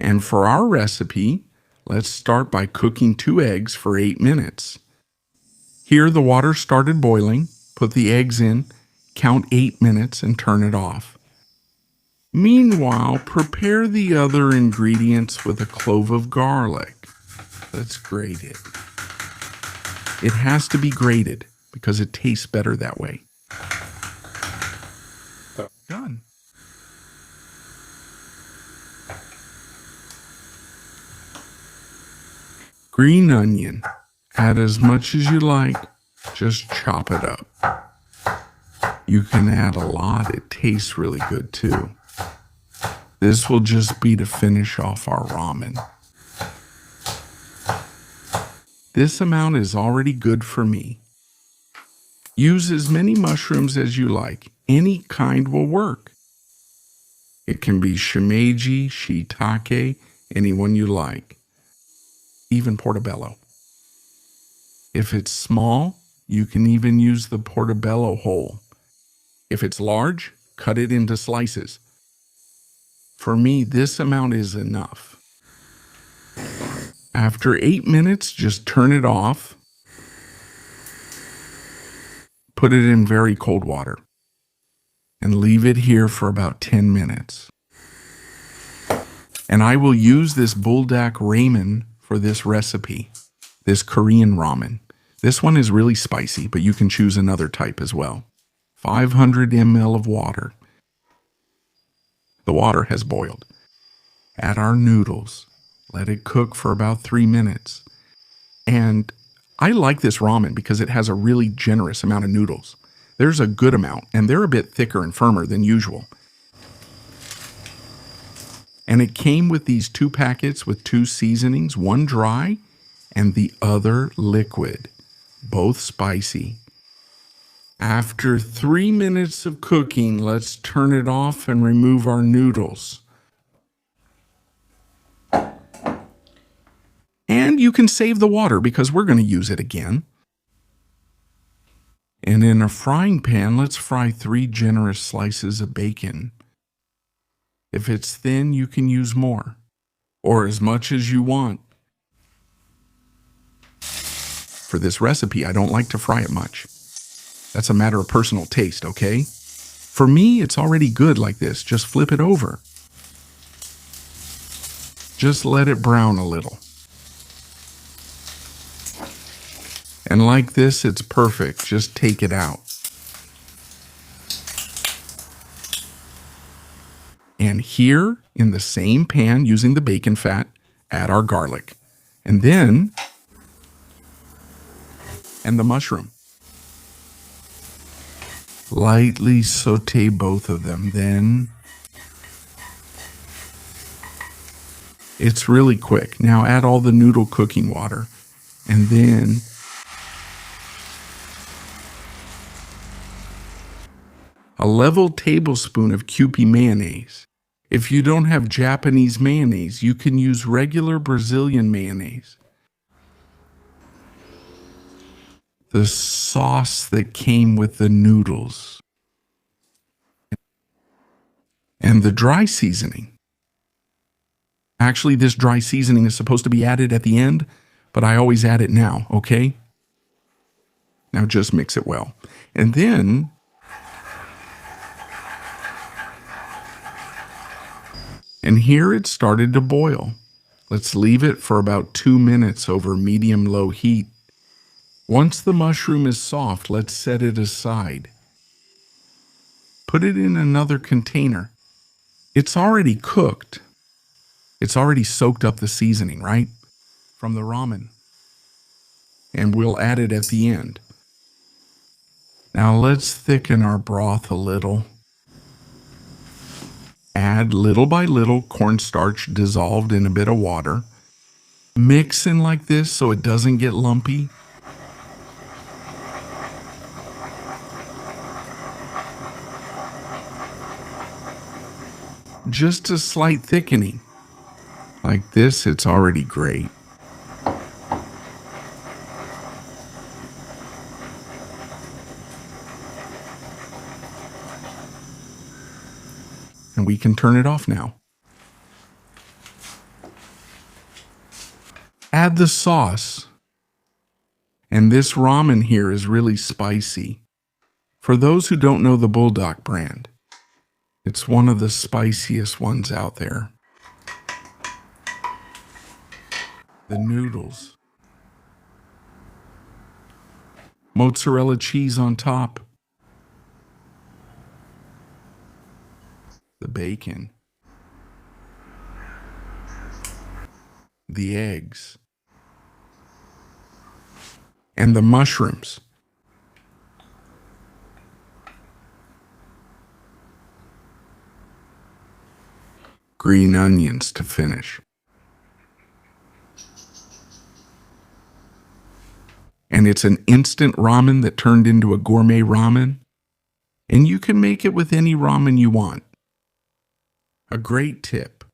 And for our recipe, let's start by cooking 2 eggs for 8 minutes. Here the water started boiling. Put the eggs in, count 8 minutes, and turn it off. Meanwhile, prepare the other ingredients with a clove of garlic. Let's grate it. It has to be grated because it tastes better that way. Done. Green onion. Add as much as you like. Just chop it up. You can add a lot. It tastes really good too. This will just be to finish off our ramen. This amount is already good for me. Use as many mushrooms as you like. Any kind will work. It can be shimeji, shiitake, anyone you like. Even portobello. If it's small, you can even use the portobello whole. If it's large, cut it into slices. For me, this amount is enough. After 8 minutes, just turn it off. Put it in very cold water and leave it here for about 10 minutes. And I will use this buldak ramen for this recipe, this Korean ramen. This one is really spicy, but you can choose another type as well. 500 ml of water. The water has boiled. Add our noodles. Let it cook for about 3 minutes. And I like this ramen because it has a really generous amount of noodles. There's a good amount, and they're a bit thicker and firmer than usual. And it came with these 2 packets with 2 seasonings, one dry and the other liquid, both spicy. After 3 minutes of cooking, let's turn it off and remove our noodles. And you can save the water because we're going to use it again. And in a frying pan, let's fry 3 generous slices of bacon. If it's thin, you can use more, or as much as you want. For this recipe, I don't like to fry it much. That's a matter of personal taste, okay? For me, it's already good like this. Just flip it over. Just let it brown a little. And like this, it's perfect. Just take it out. And here, in the same pan, using the bacon fat, add our garlic. And then, and the mushroom. Lightly saute both of them. Then, it's really quick. Now add all the noodle cooking water. And then, a level tablespoon of Kewpie mayonnaise. If you don't have Japanese mayonnaise, you can use regular Brazilian mayonnaise. The sauce that came with the noodles. And the dry seasoning. Actually, this dry seasoning is supposed to be added at the end, but I always add it now, okay? Now just mix it well. And then, and here it started to boil. Let's leave it for about 2 minutes over medium-low heat. Once the mushroom is soft, let's set it aside. Put it in another container. It's already cooked. It's already soaked up the seasoning, right? From the ramen. And we'll add it at the end. Now let's thicken our broth a little. Add little by little cornstarch dissolved in a bit of water. Mix in like this so it doesn't get lumpy. Just a slight thickening. Like this, it's already great. And we can turn it off now. add the sauce. And this ramen here is really spicy. For those who don't know the Bulldog brand, it's one of the spiciest ones out there. The noodles. Mozzarella cheese on top. The bacon. The eggs. And the mushrooms. Green onions to finish. And it's an instant ramen that turned into a gourmet ramen. And you can make it with any ramen you want. A great tip: